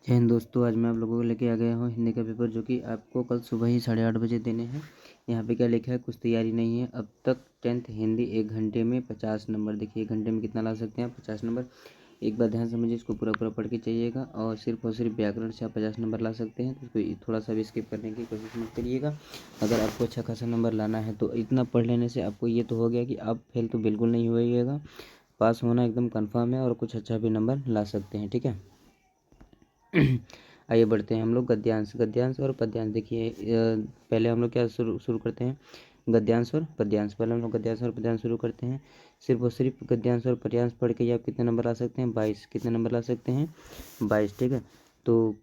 जय हिंद दोस्तों, आज मैं आप लोगों को लेके आ गया हूँ हिंदी का पेपर जो कि आपको कल सुबह ही 8:30 बजे देने हैं। यहाँ पे क्या लिखा है, कुछ तैयारी नहीं है अब तक। 10th हिंदी 1 घंटे में 50 नंबर। देखिए 1 घंटे में कितना ला सकते हैं आप, 50 नंबर। एक बार ध्यान समझिए, इसको पूरा पूरा पढ़ के चाहिएगा और सिर्फ व्याकरण से आप 50 नंबर ला सकते हैं। तो इसको थोड़ा सा भी स्किप करने की कोशिश मत करिएगा। अगर आपको अच्छा खासा नंबर लाना है तो इतना पढ़ लेने से आपको ये तो हो गया कि आप फेल तो बिल्कुल नहीं होइएगा, पास होना एकदम कन्फर्म है और कुछ अच्छा भी नंबर ला सकते हैं। ठीक है, आइए बढ़ते हैं हम लोग गद्यांश और पद्यांश। देखिए पहले हम लोग क्या शुरू करते हैं, गद्यांश और पद्यांश। पहले हम लोग गद्यांश और पद्यांश शुरू करते हैं। सिर्फ और सिर्फ गद्यांश और पद्यांश पढ़ के आप कितने नंबर ला सकते हैं, 22। कितने नंबर ला सकते हैं, 22। ठीक है, तो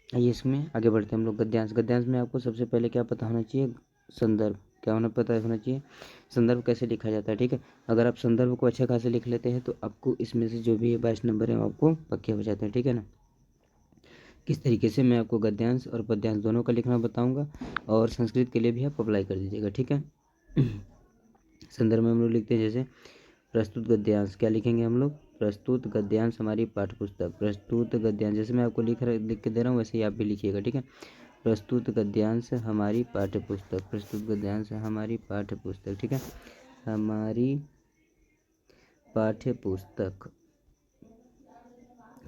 आइए इसमें आगे बढ़ते हैं हम लोग। गद्यांश में आपको सबसे पहले क्या पता होना चाहिए, संदर्भ। क्या पता होना चाहिए, संदर्भ कैसे लिखा जाता है। ठीक है, अगर आप संदर्भ को अच्छे खासे लिख लेते हैं तो आपको इसमें से जो भी 22 नंबर है आपको पक्के हो जाते हैं। ठीक है ना, किस तरीके से मैं आपको गद्यांश और पद्यांश दोनों का लिखना बताऊंगा और संस्कृत के लिए भी आप अप्लाई कर दीजिएगा। ठीक है, संदर्भ में हम लोग लिखते हैं जैसे प्रस्तुत गद्यांश। क्या लिखेंगे हम लोग, प्रस्तुत गद्यांश हमारी पाठ्य पुस्तक। प्रस्तुत गद्यांश जैसे मैं आपको लिख के दे रहा हूँ वैसे ही आप भी लिखिएगा। ठीक है, प्रस्तुत गद्यांश हमारी पाठ्य पुस्तक। प्रस्तुत गद्यांश हमारी पाठ्य पुस्तक। ठीक है, हमारी पाठ्य पुस्तक।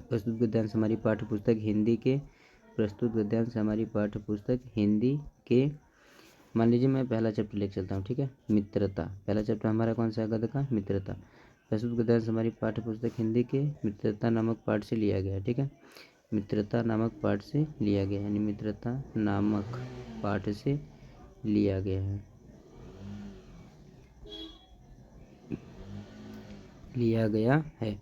प्रस्तुत गद्यांश हमारी पाठ्य पुस्तक हिंदी के। प्रस्तुत गद्यांश हमारी पाठ्य पुस्तक हिंदी के। मान लीजिए मैं पहला चैप्टर लेकर चलता हूँ। ठीक है, मित्रता। पहला चैप्टर हमारा कौन सा है, गद्य का, मित्रता। प्रस्तुत गद्यांश हमारी पाठ्य पुस्तक हिंदी के मित्रता नामक पाठ से लिया गया है। ठीक है, मित्रता नामक पाठ से लिया गया है, यानी मित्रता नामक पाठ से लिया गया है, लिया गया है।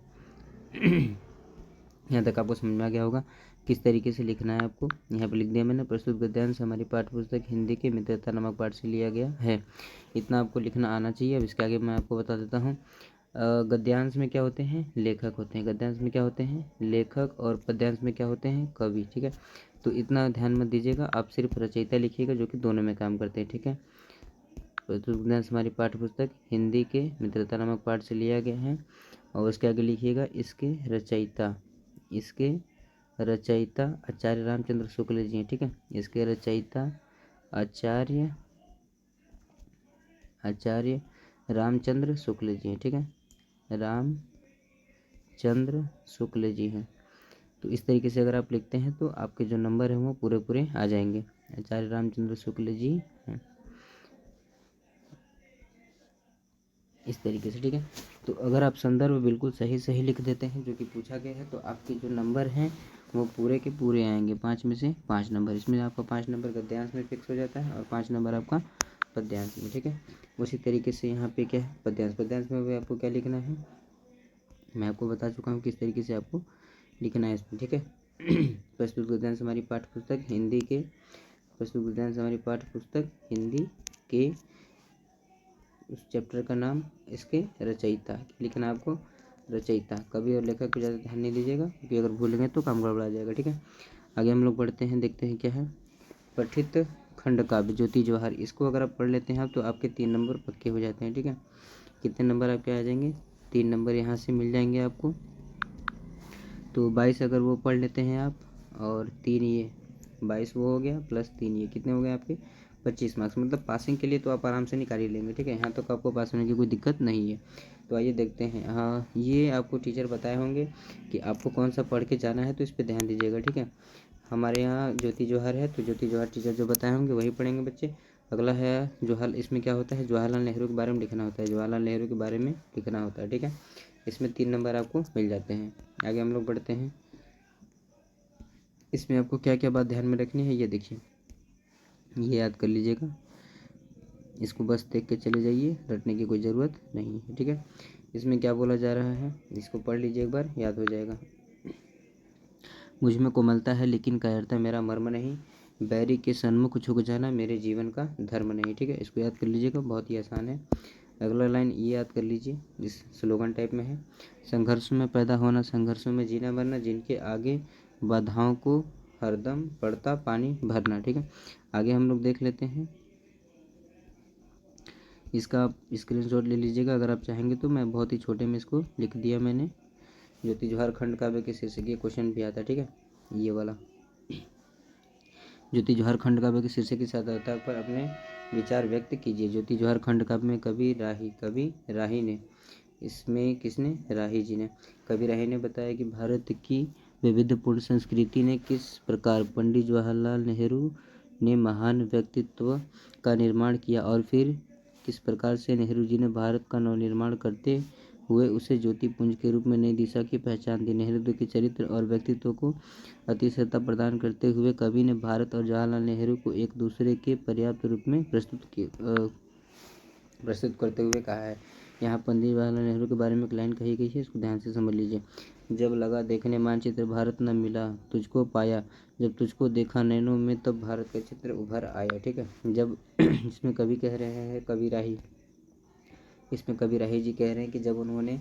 यहाँ तक आपको समझ में आ गया होगा किस तरीके से लिखना है आपको। यहाँ पर लिख दिया मैंने, प्रस्तुत गद्यांश हमारी पाठ्य पुस्तक हिंदी के मित्रता नामक पाठ से लिया गया है। इतना आपको लिखना आना चाहिए। अब इसके आगे मैं आपको बता देता हूँ। गद्यांश में क्या होते हैं, लेखक होते हैं। गद्यांश में क्या होते हैं, लेखक। और पद्यांश में क्या होते हैं, कवि। ठीक है, तो इतना ध्यान मत दीजिएगा, आप सिर्फ रचयिता लिखिएगा जो कि दोनों में काम करते हैं। ठीक है, प्रस्तुत गद्यांश हमारी पाठ्य पुस्तक हिंदी के मित्रता नामक पाठ से लिया गया है और उसके आगे लिखिएगा इसके रचयिता। इसके रचयिता आचार्य रामचंद्र शुक्ल जी हैं। ठीक है, इसके रचयिता आचार्य रामचंद्र शुक्ल जी हैं। ठीक है, रामचंद्र शुक्ल जी हैं। तो इस तरीके से अगर आप लिखते हैं तो आपके जो नंबर हैं वो पूरे पूरे आ जाएंगे। आचार्य रामचंद्र शुक्ल जी हैं, इस तरीके से। ठीक है, तो अगर आप संदर्भ बिल्कुल सही सही लिख देते हैं जो कि पूछा गया है तो आपके जो नंबर हैं वो पूरे के पूरे आएंगे, 5 में से 5 नंबर। इसमें आपका 5 नंबर गद्यांश में फिक्स हो जाता है और 5 नंबर आपका पद्यांश में। ठीक है, उसी तरीके से यहाँ पे क्या है, पद्यांश में भी आपको क्या लिखना है, मैं आपको बता चुका हूँ किस तरीके से आपको लिखना है इसमें। ठीक है, प्रस्तुत गद्यांश हमारी पाठ्य पुस्तक हिंदी के। प्रस्तुत गद्यांश हमारी पाठ्य पुस्तक हिंदी के, उस चैप्टर का नाम, इसके रचयिता लिखना है आपको, रचयिता। कवि और लेखक को ज़्यादा ध्यान नहीं दीजिएगा क्योंकि अगर भूलेंगे तो काम गड़बड़ा जाएगा। ठीक है, आगे हम लोग बढ़ते हैं, देखते हैं क्या है। पठित खंड काव्य ज्योति जवाहर, इसको अगर आप पढ़ लेते हैं तो आपके 3 नंबर पक्के हो जाते हैं। ठीक है, कितने नंबर आपके आ जाएंगे, 3 नंबर यहाँ से मिल जाएंगे आपको। तो 22 अगर वो पढ़ लेते हैं आप और 3 ये, 22 वो हो गया प्लस 3 ये, कितने हो गए आपके, 25 मार्क्स। मतलब पासिंग के लिए तो आप आराम से निकाल ही लेंगे। ठीक है, यहाँ तक आपको पास होने की कोई दिक्कत नहीं है। तो आइए देखते हैं। हाँ, ये आपको टीचर बताए होंगे कि आपको कौन सा पढ़ के जाना है, तो इस पर ध्यान दीजिएगा। ठीक है, हमारे यहाँ ज्योति जवाहर है तो ज्योति जवाहर टीचर जो बताए होंगे वही पढ़ेंगे बच्चे। अगला है जवाहर, इसमें क्या होता है, जवाहरलाल नेहरू के बारे में लिखना होता है, जवाहरलाल नेहरू के बारे में लिखना होता है। ठीक है, इसमें 3 नंबर आपको मिल जाते हैं। आगे हम लोग बढ़ते हैं। इसमें आपको क्या क्या बात ध्यान में रखनी है ये देखिए, ये याद कर लीजिएगा, इसको बस देख के चले जाइए, रटने की कोई ज़रूरत नहीं है। ठीक है, इसमें क्या बोला जा रहा है इसको पढ़ लीजिए एक बार, याद हो जाएगा। मुझ में कोमलता है लेकिन कायरता मेरा मर्म नहीं, बैरी के सन्मुख झुक जाना मेरे जीवन का धर्म नहीं। ठीक है, इसको याद कर लीजिएगा, बहुत ही आसान है। अगला लाइन ये याद कर लीजिए, इस स्लोगन टाइप में है, संघर्ष में पैदा होना संघर्षों में जीना मरना, जिनके आगे बाधाओं को हरदम पड़ता पानी भरना। ठीक है, आगे हम लोग देख लेते हैं, इसका आप स्क्रीनशॉट ले लीजिएगा अगर आप चाहेंगे तो। मैं बहुत ही छोटे में इसको लिख दिया मैंने, ज्योति जवाहर खंड काव्य के शीर्षक, ये क्वेश्चन भी आता है, ठीक है, ये वाला। ज्योति जवाहर खंड काव्य के शीर्षक की आधार पर अपने विचार व्यक्त कीजिए। ज्योति जवाहर खंड काव्य में कवि राही ने, इसमें किसने, राही जी ने, कवि राही ने बताया कि भारत की विविधपूर्ण संस्कृति ने किस प्रकार पंडित जवाहरलाल नेहरू ने महान व्यक्तित्व का निर्माण किया और फिर किस प्रकार से नेहरू जी ने भारत का नवनिर्माण करते हुए उसे ज्योतिपुंज के रूप में नई दिशा की पहचान दी। नेहरू के चरित्र और व्यक्तित्व को अतिशयता प्रदान करते हुए कवि ने भारत और जवाहरलाल नेहरू को एक दूसरे के पर्याप्त रूप में प्रस्तुत करते हुए कहा है। यहाँ पंडित जवाहरलाल नेहरू के बारे में एक लाइन कही गई है, इसको ध्यान से समझ लीजिए। जब लगा देखने मानचित्र भारत न मिला, तुझको पाया, जब तुझको देखा नैनों में, तब भारत का चित्र उभर आया, ठीक है। जब इसमें कवि कह रहे हैं, इसमें कवि राही जी कह रहे हैं कि जब उन्होंने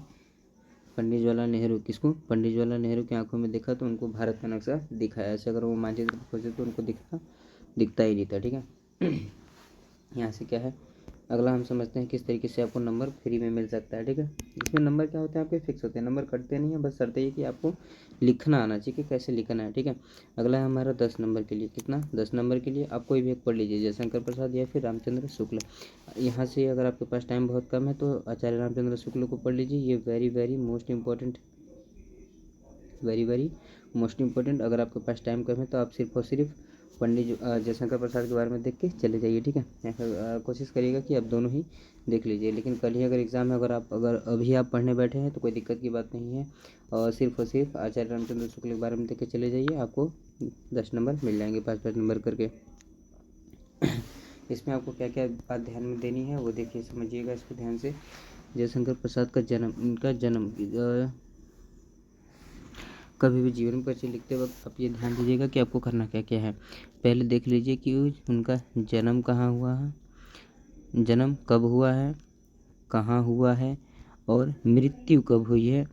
पंडित जवाहरलाल नेहरू, किसको, पंडित जवाहरलाल नेहरू की आंखों में देखा तो उनको भारत का नक्शा दिखाया। ऐसे अगर वो मानचित्र खोजते तो उनको दिखता ही नहीं था, ठीक है। यहाँ से क्या है, अगला हम समझते हैं किस तरीके से आपको नंबर फ्री में मिल सकता है, ठीक है। इसमें नंबर क्या होते हैं, आपके फिक्स होते हैं, नंबर कटते नहीं है, बस शर्त ये कि आपको लिखना आना चाहिए कि कैसे लिखना है, ठीक है। अगला है हमारा 10 नंबर के लिए, कितना, 10 नंबर के लिए आप कोई भी एक पढ़ लीजिए, जयशंकर प्रसाद या फिर रामचंद्र शुक्ल। यहाँ से अगर आपके पास टाइम बहुत कम है तो आचार्य रामचंद्र शुक्ल को पढ़ लीजिए, ये वेरी मोस्ट इम्पोर्टेंट। अगर आपके पास टाइम कम है तो आप सिर्फ और सिर्फ पंडित जयशंकर प्रसाद के बारे में देख के चले जाइए, ठीक है। कोशिश करिएगा कि आप दोनों ही देख लीजिए, लेकिन कल ही अगर एग्ज़ाम है, अगर अभी आप पढ़ने बैठे हैं तो कोई दिक्कत की बात नहीं है, और सिर्फ आचार्य रामचंद्र शुक्ल के बारे में देख के चले जाइए, आपको 10 नंबर मिल जाएंगे, 5-5 नंबर करके। इसमें आपको क्या क्या बात ध्यान में देनी है वो देखिए, समझिएगा इसको ध्यान से। जयशंकर प्रसाद का जन्म, इनका जन्म, कभी भी जीवन परिचय लिखते वक्त आप ये ध्यान दीजिएगा कि आपको करना क्या क्या है। पहले देख लीजिए कि उनका जन्म कहाँ हुआ है, जन्म कब हुआ है, कहाँ हुआ है, और मृत्यु कब हुई है,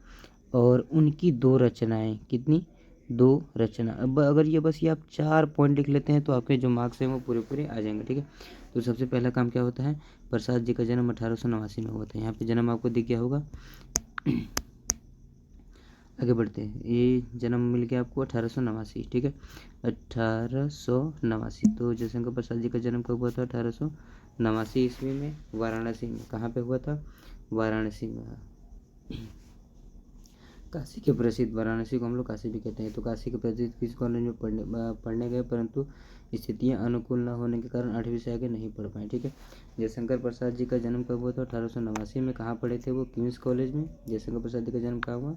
और उनकी 2 रचनाएं, कितनी, 2 रचना। अब अगर ये बस ये आप 4 पॉइंट लिख लेते हैं तो आपके जो मार्क्स हैं वो पूरे आ जाएंगे, ठीक है। तो सबसे पहला काम क्या होता है, प्रसाद जी का जन्म 1889 में हुआ था। यहाँ पे जन्म आपको दिख गया होगा। आगे बढ़ते हैं, ये जन्म मिल गया आपको 1889, ठीक है, 1889। तो जयशंकर प्रसाद जी का जन्म कब हुआ था, 1889 ईस्वी में, वाराणसी में। कहाँ पे हुआ था, वाराणसी में। काशी के प्रसिद्ध, वाराणसी को हम लोग काशी भी कहते हैं, तो काशी के प्रसिद्ध किस कॉलेज में पढ़ने गए, परंतु स्थितियां अनुकूल न होने के कारण 8वीं से आगे नहीं पढ़ पाए, ठीक है। जयशंकर प्रसाद जी का जन्म कब हुआ था, 1889 में। कहाँ पढ़े थे वो, क्वींस कॉलेज में। जयशंकर प्रसाद जी का जन्म कहाँ हुआ,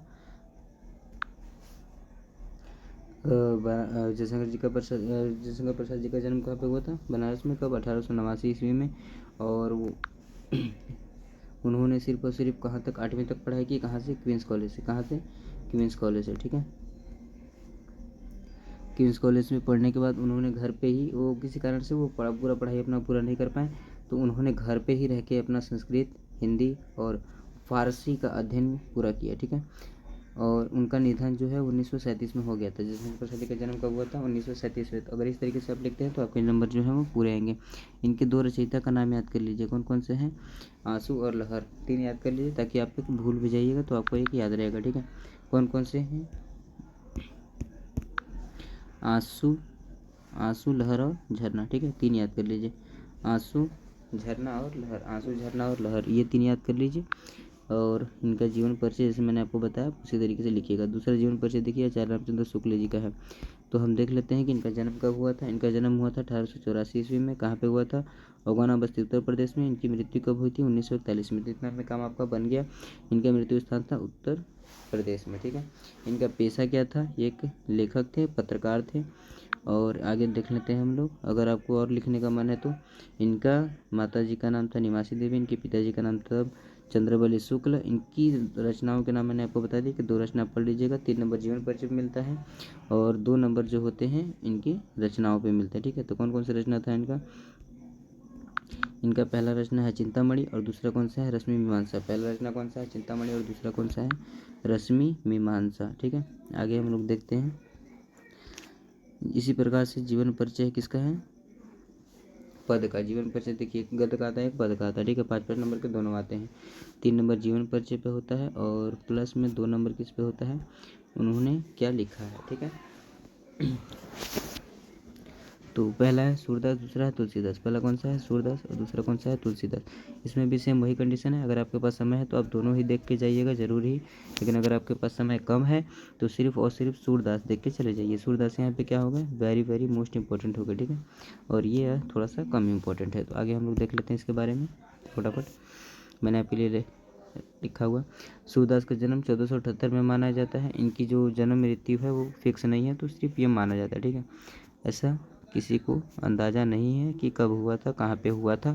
जयशंकर प्रसाद जी का जन्म कहाँ पे हुआ था, बनारस में। कब, 1889 ईस्वी में। और वो उन्होंने सिर्फ और सिर्फ कहाँ तक, 8वीं तक पढ़ाई की, कहाँ से, क्वींस कॉलेज से। कहाँ से, क्वींस कॉलेज से, ठीक है। क्वींस कॉलेज में पढ़ने के बाद उन्होंने घर पे ही, वो किसी कारण से वो पूरा पढ़ाई अपना पूरा नहीं कर पाए, तो उन्होंने घर पे ही रह के अपना संस्कृत, हिंदी और फारसी का अध्ययन पूरा किया, ठीक है। और उनका निधन जो है 1937 में हो गया था। जयशंकर प्रसाद जी का जन्म कब हुआ था, 1937 में। तो अगर इस तरीके से आप लिखते हैं तो आपके नंबर जो है वो पूरे आएंगे। इनके 2 रचयिता का नाम याद कर लीजिए, कौन कौन से हैं, आंसू और लहर, 3 याद कर लीजिए, ताकि आपको भूल भी जाइएगा तो आपको एक याद रहेगा, ठीक है। कौन कौन से हैं, आंसू, लहर और झरना, ठीक है, 3 याद कर लीजिए, आंसू, झरना और लहर, आंसू, झरना और लहर, ये 3 याद कर लीजिए। और इनका जीवन परिचय जैसे मैंने आपको बताया उसी तरीके से लिखिएगा। दूसरा जीवन परिचय देखिए आचार्य रामचंद्र शुक्ल जी का है। तो हम देख लेते हैं कि इनका जन्म कब हुआ था। इनका जन्म हुआ था 1884 ईस्वी में। कहाँ पे हुआ था, औगाना बस्ती, उत्तर प्रदेश में। इनकी मृत्यु कब हुई थी, 1941 में। इतना में काम आपका बन गया। इनका मृत्यु स्थान था उत्तर प्रदेश में, ठीक है। इनका पेशा क्या था, एक लेखक थे, पत्रकार थे। और आगे देख लेते हैं हम लोग, अगर आपको और लिखने का मन है तो। इनका माता जी का नाम था निवासी देवी, इनके पिताजी का नाम था चंद्रबली शुक्ल। इनकी रचनाओं के नाम मैंने आपको बता दिया कि 2 रचना पढ़ लीजिएगा। 3 नंबर जीवन परिचय मिलता है और 2 नंबर जो होते हैं इनकी रचनाओं पे मिलता है, ठीक है। तो कौन कौन सी रचना था इनका पहला रचना है चिंतामणि और दूसरा कौन सा है, रश्मि मीमांसा। पहला रचना कौन सा है, चिंतामणि, और दूसरा कौन सा है, रश्मि मीमांसा, ठीक है। आगे हम लोग देखते हैं। इसी प्रकार से जीवन परिचय किसका है, पद का। जीवन परिचय देखिए, एक गद्य का आता है, एक पद का आता है, ठीक है। 5-5 नंबर के दोनों आते हैं। 3 नंबर जीवन परिचय पे होता है और प्लस में 2 नंबर किस पे होता है, उन्होंने क्या लिखा है, ठीक है। तो पहला है सूरदास, दूसरा है तुलसीदास। पहला कौन सा है, सूरदास, और दूसरा कौन सा है, तुलसीदास। इसमें भी सेम वही कंडीशन है। अगर आपके पास समय है तो आप दोनों ही देख के जाइएगा जरूर ही, लेकिन अगर आपके पास समय कम है तो सिर्फ और सिर्फ सूरदास देख के चले जाइए। सूरदास यहाँ पे क्या होगा, वेरी वेरी मोस्ट इंपॉर्टेंट होगा, ठीक है। और ये है थोड़ा सा कम इम्पोर्टेंट है। तो आगे हम लोग देख लेते हैं इसके बारे में फटाफट। मैंने आपके लिए लिखा हुआ, सूरदास का जन्म 1478 में माना जाता है। इनकी जो जन्म मृत्यु है वो फिक्स नहीं है, तो सिर्फ ये माना जाता है, ठीक है। ऐसा किसी को अंदाज़ा नहीं है कि कब हुआ था, कहाँ पे हुआ था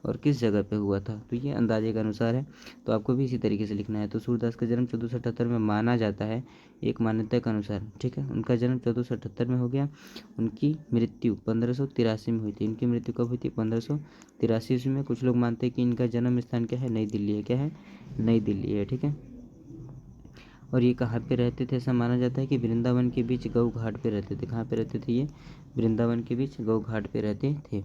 और किस जगह पे हुआ था, तो ये अंदाजे के अनुसार है। तो आपको भी इसी तरीके से लिखना है। तो सूरदास का जन्म 1478 में माना जाता है, एक मान्यता के अनुसार, ठीक है। उनका जन्म 1478 में हो गया। उनकी मृत्यु 1583 में हुई थी। इनकी मृत्यु कब हुई थी, 1583 ईस्वी में। कुछ लोग मानते हैं कि इनका जन्म स्थान क्या है, नई दिल्ली है। क्या है, नई दिल्ली है, ठीक है। और ये कहाँ पे रहते थे, ऐसा माना जाता है कि वृंदावन के बीच गऊ घाट पे रहते थे। कहाँ पे रहते थे ये, वृंदावन के बीच गऊ घाट पे रहते थे।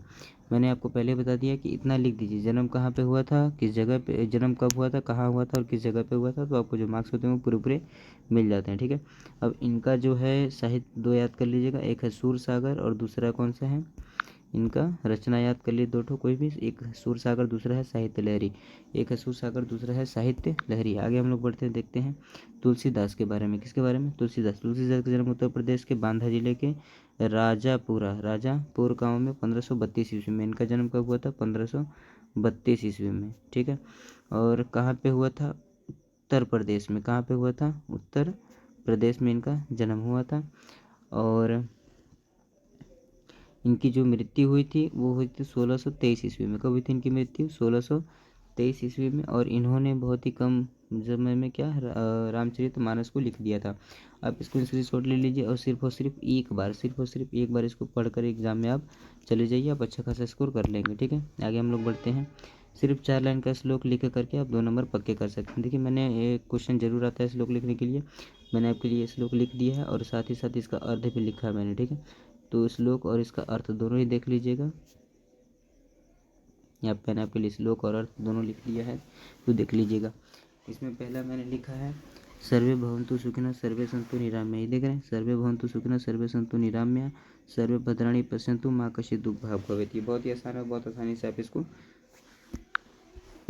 मैंने आपको पहले बता दिया कि इतना लिख दीजिए, जन्म कहाँ पे हुआ था, किस जगह पे, जन्म कब हुआ था, कहाँ हुआ था और किस जगह पे हुआ था, तो आपको जो मार्क्स होते हैं वो पूरे पूरे मिल जाते हैं, ठीक है। अब इनका जो है साहित्य 2 याद कर लीजिएगा, एक है सूर सागर और दूसरा कौन सा है, इनका रचना याद कर लिए 2 ठो कोई भी, एक है सूर सागर, दूसरा है साहित्य लहरी। एक है सूर सागर, दूसरा है साहित्य लहरी। आगे हम लोग बढ़ते हैं, देखते हैं तुलसीदास के बारे में। किसके बारे में, तुलसीदास। तुलसीदास का जन्म उत्तर प्रदेश के बांधा जिले के राजापुर गांव में 1532 ईस्वी में। इनका जन्म कब हुआ था, 1532 ईस्वी में, ठीक है। और कहाँ पे हुआ था, उत्तर प्रदेश में। कहाँ पे हुआ था, उत्तर प्रदेश में इनका जन्म हुआ था। और इनकी जो मृत्यु हुई थी वो हुई थी 1623 ईस्वी में। कब हुई थी इनकी मृत्यु, 1623 ईस्वी में। और इन्होंने बहुत ही कम समय में क्या, रामचरितमानस को लिख दिया था। आप इसको स्क्रीनशॉट ले लीजिए और सिर्फ एक बार इसको पढ़कर एग्जाम में आप चले जाइए, आप अच्छा खासा स्कोर कर लेंगे, ठीक है। आगे हम लोग बढ़ते हैं। सिर्फ 4 लाइन का श्लोक लिख करके आप 2 नंबर पक्के कर सकते हैं। देखिए, मैंने एक क्वेश्चन जरूर आता है श्लोक लिखने के लिए, मैंने आपके लिए श्लोक लिख दिया है और साथ ही साथ इसका अर्थ भी लिखा है मैंने, ठीक है। तो श्लोक और इसका अर्थ दोनों ही देख लीजिएगा। यहाँ पे मैंने आपके लिए श्लोक और अर्थ दोनों लिख लिया है, तो देख लीजिएगा। इसमें पहला मैंने लिखा है, सर्वे भवन्तु सुखिनः सर्वे सन्तु निरामया। ये देख रहे हैं, सर्वे भवन्तु सुखिनः सर्वे सन्तु निरामया सर्वे भद्राणि पश्यन्तु मा कश्चित् दुःखभाग् भवेत्। ये बहुत ही आसान है, बहुत आसानी से आप इसको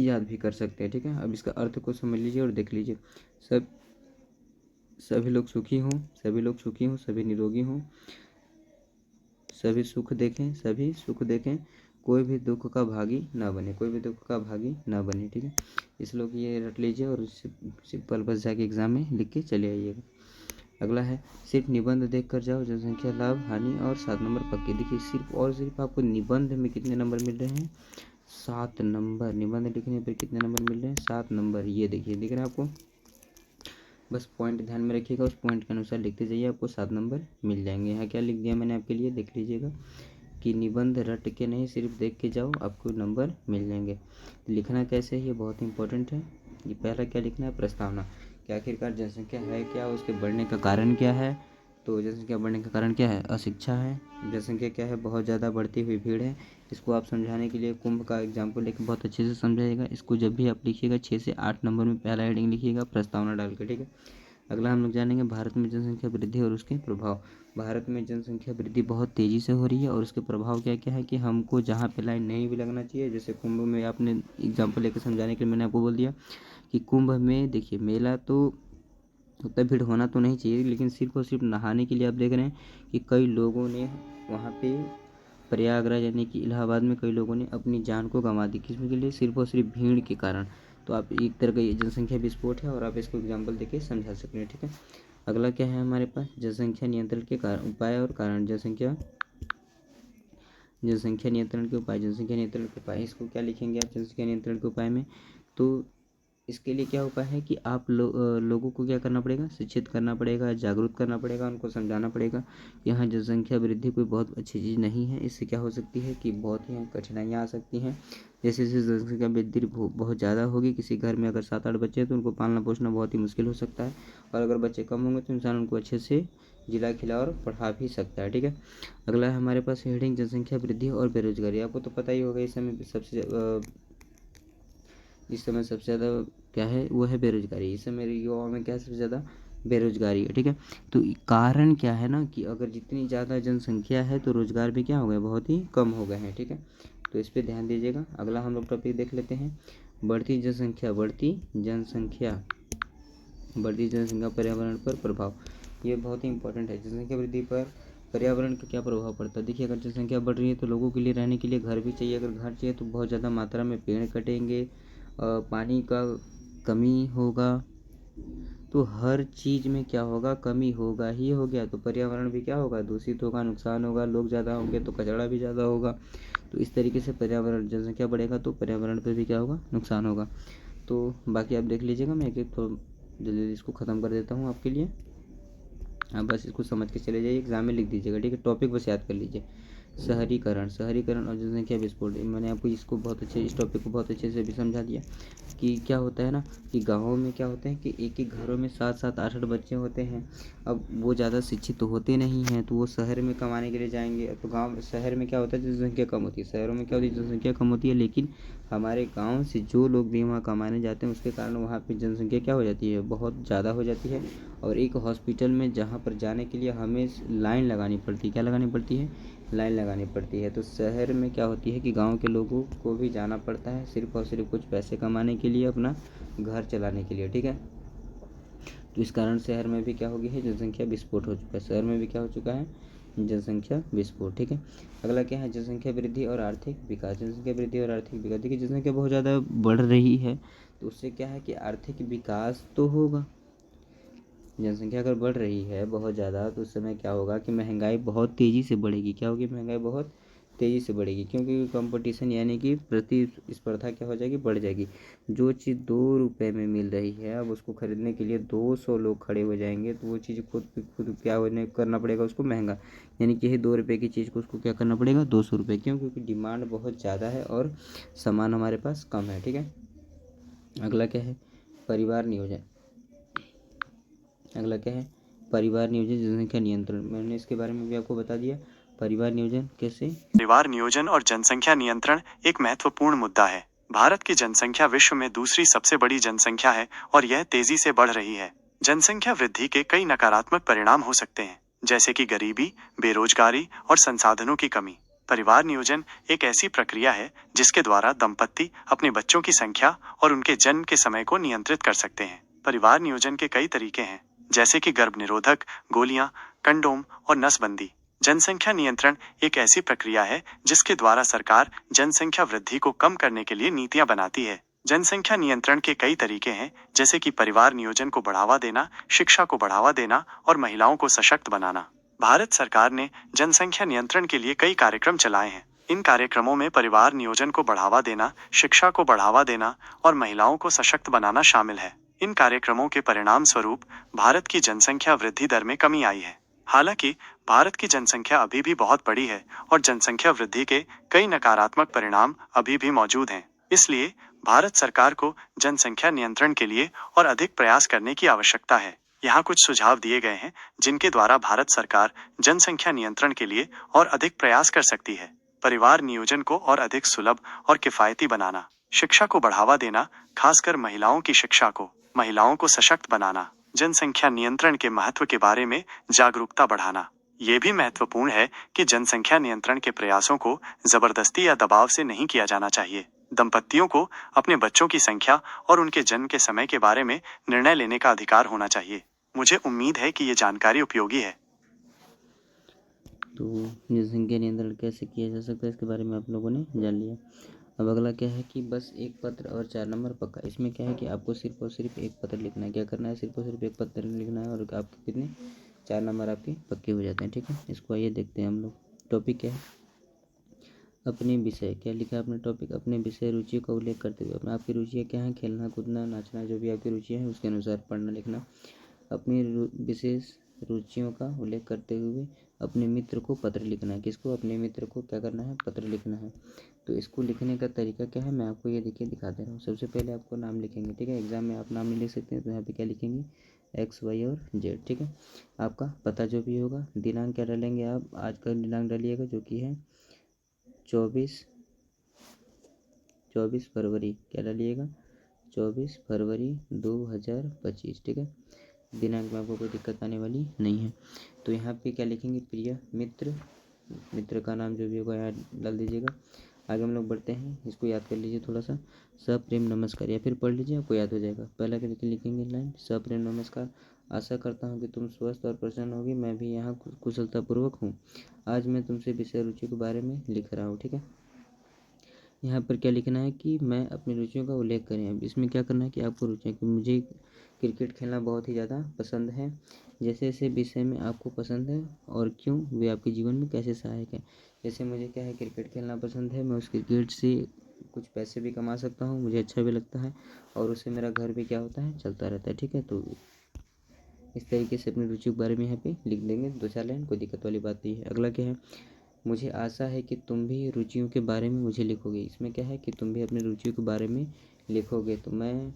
याद भी कर सकते हैं, ठीक है। अब इसका अर्थ को समझ लीजिए और देख लीजिए। सभी लोग सुखी हों, सभी लोग सुखी हों, सभी निरोगी हों, सभी सुख देखें, कोई भी दुख का भागी ना बने, ठीक है। इस लोग ये रट लीजिए और सिंपल बस जाके एग्जाम में लिख के चले आइएगा। अगला है, सिर्फ निबंध देख कर जाओ, जनसंख्या, लाभ, हानि और 7 नंबर पक्के। देखिए, सिर्फ आपको निबंध में कितने नंबर मिल रहे हैं, 7 नंबर। निबंध लिखने पर कितने नंबर मिल रहे हैं, 7 नंबर। ये देखिए, दिख रहा है आपको। बस पॉइंट ध्यान में रखिएगा, उस पॉइंट के अनुसार लिखते जाइए, आपको 7 नंबर मिल जाएंगे। यहाँ क्या लिख दिया मैंने आपके लिए, देख लीजिएगा कि निबंध रट के नहीं, सिर्फ देख के जाओ, आपको नंबर मिल जाएंगे। लिखना कैसे है ये बहुत इंपॉर्टेंट है। ये पहला क्या लिखना है, प्रस्तावना, कि आखिरकार जनसंख्या है क्या, उसके बढ़ने का कारण क्या है। तो जनसंख्या बढ़ने का कारण क्या है, अशिक्षा है। जनसंख्या क्या है, बहुत ज़्यादा बढ़ती हुई भीड़ है। इसको आप समझाने के लिए कुंभ का एग्जाम्पल लेकर बहुत अच्छे से समझाइएगा। इसको जब भी आप लिखिएगा 6 से 8 नंबर में पहला हेडिंग लिखिएगा प्रस्तावना डाल कर, ठीक है। अगला हम लोग जानेंगे भारत में जनसंख्या वृद्धि और उसके प्रभाव। भारत में जनसंख्या वृद्धि बहुत तेज़ी से हो रही है और उसके प्रभाव क्या क्या है कि हमको जहाँ पे लाइन नहीं भी लगना चाहिए, जैसे कुंभ में आपने एग्जाम्पल लेकर समझाने के लिए मैंने आपको बोल दिया कि कुंभ में देखिए, मेला तो उतना भीड़ होना तो नहीं चाहिए, लेकिन सिर्फ और सिर्फ नहाने के लिए आप देख रहे हैं कि कई लोगों ने वहाँ पे प्रयागराज यानी कि इलाहाबाद में कई लोगों ने अपनी जान को गंवा दी, किसमें के लिए, सिर्फ और सिर्फ भीड़ के कारण। तो आप एक तरह का ये जनसंख्या विस्फोट है और आप इसको एग्जाम्पल देके समझा सकते हैं, ठीक है। अगला क्या है हमारे पास, जनसंख्या नियंत्रण के कारण, उपाय और कारण। जनसंख्या नियंत्रण के उपाय, इसको क्या लिखेंगे आप जनसंख्या नियंत्रण के उपाय में। तो इसके लिए क्या उपाय है कि आप लोगों को क्या करना पड़ेगा, शिक्षित करना पड़ेगा, जागरूक करना पड़ेगा, उनको समझाना पड़ेगा कि यहाँ जनसंख्या वृद्धि कोई बहुत अच्छी चीज़ नहीं है। इससे क्या हो सकती है कि बहुत ही कठिनाइयाँ आ सकती हैं। जैसे जैसे जनसंख्या वृद्धि बहुत ज़्यादा होगी, किसी घर में अगर 7-8 बच्चे हैं तो उनको पालना पोषना बहुत ही मुश्किल हो सकता है। और अगर बच्चे कम होंगे तो इंसान उनको अच्छे से जिला खिला और पढ़ा भी सकता है। ठीक है, अगला है हमारे पास हेडिंग जनसंख्या वृद्धि और बेरोजगारी। आपको तो पता ही होगा इस समय सबसे ज़्यादा क्या है, वो है बेरोजगारी। इस समय युवाओं में क्या है, सबसे ज़्यादा बेरोजगारी है। ठीक है, तो कारण क्या है ना कि अगर जितनी ज़्यादा जनसंख्या है तो रोजगार भी क्या हो गए, बहुत ही कम हो गए हैं। ठीक है, तो इस पर ध्यान दीजिएगा। अगला हम लोग टॉपिक देख लेते हैं, बढ़ती जनसंख्या पर्यावरण पर प्रभाव। ये बहुत ही इंपॉर्टेंट है। जनसंख्या वृद्धि पर पर्यावरण का क्या प्रभाव पड़ता है। देखिए, अगर जनसंख्या बढ़ रही है तो लोगों के लिए रहने के लिए घर भी चाहिए। अगर घर चाहिए तो बहुत ज़्यादा मात्रा में पेड़ कटेंगे, पानी का कमी होगा, तो हर चीज़ में क्या होगा, कमी होगा ही हो गया। तो पर्यावरण भी क्या होगा, दूषित होगा, नुकसान होगा। लोग ज़्यादा होंगे तो कचरा भी ज़्यादा होगा। तो इस तरीके से पर्यावरण, जनसंख्या बढ़ेगा तो पर्यावरण पर भी क्या होगा, नुकसान होगा। तो बाकी आप देख लीजिएगा, मैं एक तो जल्दी इसको ख़त्म कर देता हूँ आपके लिए। आप बस इसको समझ के चले जाइए, एग्जाम में लिख दीजिएगा। ठीक है, टॉपिक बस याद कर लीजिए, शहरीकरण और जनसंख्या विस्फोट। मैंने आपको इसको बहुत अच्छे, इस टॉपिक को बहुत अच्छे से भी समझा दिया कि क्या होता है ना कि गाँवों में क्या होता है कि एक एक घरों में 7-7 8-8 बच्चे होते हैं। अब वो ज़्यादा शिक्षित तो होते नहीं हैं, तो वो शहर में कमाने के लिए जाएंगे। तो शहर में क्या होता है, जनसंख्या कम होती है। शहरों में क्या होती है, जनसंख्या कम होती है, लेकिन हमारे गाँव से जो लोग भी वहाँ कमाने जाते हैं उसके कारण वहाँ पर जनसंख्या क्या हो जाती है, बहुत ज़्यादा हो जाती है। और एक हॉस्पिटल में जहाँ पर जाने के लिए हमें लाइन लगानी पड़ती है, क्या लगानी पड़ती है, लाइन लगानी पड़ती है। तो शहर में क्या होती है कि गांव के लोगों को भी जाना पड़ता है सिर्फ और सिर्फ कुछ पैसे कमाने के लिए, अपना घर चलाने के लिए। ठीक है, तो इस कारण शहर में भी क्या हो गई है, जनसंख्या विस्फोट हो चुका है। शहर में भी क्या हो चुका है, जनसंख्या विस्फोट। ठीक है, अगला क्या है, जनसंख्या वृद्धि और आर्थिक विकास। जनसंख्या वृद्धि और आर्थिक विकास। देखिए, जनसंख्या बहुत ज़्यादा बढ़ रही है तो उससे क्या है कि आर्थिक विकास तो होगा। जनसंख्या अगर बढ़ रही है बहुत ज़्यादा तो उस समय क्या होगा कि महंगाई बहुत तेज़ी से बढ़ेगी। क्या होगी, महंगाई बहुत तेज़ी से बढ़ेगी, क्योंकि कंपटीशन यानी कि प्रतिस्पर्धा क्या हो जाएगी, बढ़ जाएगी। जो चीज़ 2 रुपये में मिल रही है, अब उसको खरीदने के लिए 200 लोग खड़े हो जाएंगे, तो वो चीज़ खुद क्या होने करना पड़ेगा उसको, महंगा। यानी कि 2 रुपये की चीज़ को उसको क्या करना पड़ेगा, 200 रुपये। क्यों, क्योंकि डिमांड बहुत ज़्यादा है और सामान हमारे पास कम है। ठीक है, अगला क्या है, परिवार नियोजन। अगला क्या है, परिवार नियोजन, जनसंख्या नियंत्रण। मैंने इसके बारे में भी आपको बता दिया, परिवार नियोजन कैसे। परिवार नियोजन और जनसंख्या नियंत्रण एक महत्वपूर्ण मुद्दा है। भारत की जनसंख्या विश्व में दूसरी सबसे बड़ी जनसंख्या है और यह तेजी से बढ़ रही है। जनसंख्या वृद्धि के कई नकारात्मक परिणाम हो सकते हैं, जैसे कि गरीबी, बेरोजगारी और संसाधनों की कमी। परिवार नियोजन एक ऐसी प्रक्रिया है जिसके द्वारा दंपत्ति अपने बच्चों की संख्या और उनके जन्म के समय को नियंत्रित कर सकते हैं। परिवार नियोजन के कई तरीके हैं, जैसे कि गर्भ निरोधक, गोलियां, कंडोम और नसबंदी। जनसंख्या नियंत्रण एक ऐसी प्रक्रिया है जिसके द्वारा सरकार जनसंख्या वृद्धि को कम करने के लिए नीतियां बनाती है। जनसंख्या नियंत्रण के कई तरीके हैं, जैसे कि परिवार नियोजन को बढ़ावा देना, शिक्षा को बढ़ावा देना और महिलाओं को सशक्त बनाना। भारत सरकार ने जनसंख्या नियंत्रण के लिए कई कार्यक्रम चलाए हैं। इन कार्यक्रमों में परिवार नियोजन को बढ़ावा देना, शिक्षा को बढ़ावा देना और महिलाओं को सशक्त बनाना शामिल है। इन कार्यक्रमों के परिणाम स्वरूप भारत की जनसंख्या वृद्धि दर में कमी आई है। हालांकि भारत की जनसंख्या अभी भी बहुत बड़ी है और जनसंख्या वृद्धि के कई नकारात्मक परिणाम अभी भी मौजूद हैं। इसलिए भारत सरकार को जनसंख्या नियंत्रण के लिए और अधिक प्रयास करने की आवश्यकता है। यहाँ कुछ सुझाव दिए गए हैं जिनके द्वारा भारत सरकार जनसंख्या नियंत्रण के लिए और अधिक प्रयास कर सकती है। परिवार नियोजन को और अधिक सुलभ और किफायती बनाना, शिक्षा को बढ़ावा देना, खासकर महिलाओं की शिक्षा को, महिलाओं को सशक्त बनाना, जनसंख्या नियंत्रण के महत्व के बारे में जागरूकता बढ़ाना। ये भी महत्वपूर्ण है कि जनसंख्या नियंत्रण के प्रयासों को जबरदस्ती या दबाव से नहीं किया जाना चाहिए। दंपत्तियों को अपने बच्चों की संख्या और उनके जन्म के समय के बारे में निर्णय लेने का अधिकार होना चाहिए। मुझे उम्मीद है कि ये जानकारी उपयोगी है। तो जनसंख्या नियंत्रण कैसे किया जा सकता है इसके बारे में आप लोगों ने जान लिया। अब अगला क्या है कि बस एक पत्र और 4 नंबर पक्का। इसमें क्या है कि आपको सिर्फ और सिर्फ एक पत्र लिखना है। क्या करना है, सिर्फ और सिर्फ एक पत्र लिखना है और आपके कितने 4 नंबर आपके पक्के हो जाते हैं। ठीक है, इसको आइए देखते हैं हम लोग। टॉपिक क्या है, अपने विषय। क्या लिखा है आपने, टॉपिक अपने विषय रुचि का उल्लेख करते हुए। अपना आपकी रुचियाँ क्या हैं, खेलना कूदना नाचना, जो भी आपकी रुचियाँ हैं उसके अनुसार पढ़ना लिखना। अपनी विशेष रुचियों का उल्लेख करते हुए अपने मित्र को पत्र लिखना है। किसको, अपने मित्र को क्या करना है, पत्र लिखना है। तो इसको लिखने का तरीका क्या है, मैं आपको ये देखिए दिखा दे रहा हूँ। सबसे पहले आपको नाम लिखेंगे। ठीक है, एग्जाम में आप नाम नहीं लिख सकते हैं तो यहाँ पे क्या लिखेंगे, एक्स वाई और जेड, ठीक है। आपका पता जो भी होगा, दिनांक क्या डालेंगे आप, आज का दिनांक डालिएगा जो कि है 24 फरवरी, क्या डालिएगा 24 फरवरी 2025, ठीक है। दिनांक में आपको कोई दिक्कत आने वाली नहीं है। तो यहाँ पे क्या लिखेंगे, प्रिय मित्र, मित्र का नाम जो भी होगा यहाँ डाल दीजिएगा। आगे हम लोग बढ़ते हैं, इसको याद कर लीजिए थोड़ा सा। सप्रेम नमस्कार, या फिर पढ़ लीजिए, आपको याद हो जाएगा। पहला करके लिखेंगे लाइन, सप्रेम नमस्कार, आशा करता हूँ कि तुम स्वस्थ और प्रसन्न होगी, मैं भी यहाँ कुशलतापूर्वक हूँ। आज मैं तुमसे विषय रुचि के बारे में लिख रहा हूँ, ठीक है। यहाँ पर क्या लिखना है कि मैं अपनी रुचियों का उल्लेख करें। अब इसमें क्या करना है कि आपको रुचियाँ, कि मुझे क्रिकेट खेलना बहुत ही ज़्यादा पसंद है, जैसे जैसे विषय में आपको पसंद है और क्यों वे आपके जीवन में कैसे सहायक है। जैसे मुझे क्या है, क्रिकेट खेलना पसंद है, मैं उस क्रिकेट से कुछ पैसे भी कमा सकता हूँ, मुझे अच्छा भी लगता है और उससे मेरा घर भी क्या होता है, चलता रहता है, ठीक है। तो इस तरीके से अपनी रुचि के बारे में यहाँ पे लिख देंगे 2-4 लाइन, कोई दिक्कत वाली बात नहीं है। अगला क्या है, मुझे आशा है कि तुम भी रुचियों के बारे में मुझे लिखोगे। इसमें क्या है कि तुम भी अपनी रुचियों के बारे में लिखोगे, तो मैं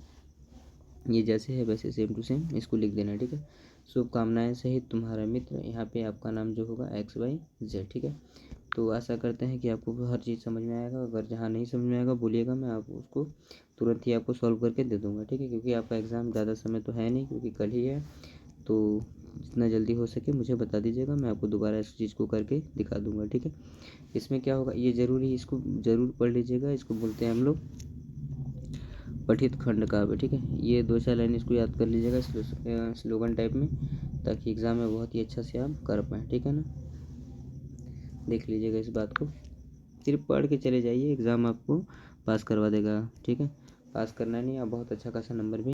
ये जैसे है वैसे सेम टू सेम इसको लिख देना, ठीक है। शुभकामनाएं सहित तुम्हारा मित्र, यहाँ पे आपका नाम जो होगा एक्स वाई जेड, ठीक है। तो आशा करते हैं कि आपको हर चीज़ समझ में आएगा। अगर जहाँ नहीं समझ में आएगा बोलिएगा, मैं आप उसको तुरंत ही आपको सॉल्व करके दे दूँगा, ठीक है। क्योंकि आपका एग्ज़ाम ज़्यादा समय तो है नहीं, क्योंकि कल ही है, तो जितना जल्दी हो सके मुझे बता दीजिएगा, मैं आपको दोबारा इस चीज़ को करके दिखा दूँगा, ठीक है। इसमें क्या होगा, ये ज़रूरी, इसको ज़रूर पढ़ लीजिएगा, इसको बोलते हैं हम लोग पठित खंड काव्य, ठीक है। ये 2-4 लाइन इसको याद कर लीजिएगा स्लोगन टाइप में, ताकि एग्ज़ाम में बहुत ही अच्छा से आप कर पाएँ, ठीक है ना। देख लीजिएगा इस बात को, सिर्फ पढ़ के चले जाइए, एग्ज़ाम आपको पास करवा देगा, ठीक है। पास करना नहीं, आप बहुत अच्छा खासा नंबर भी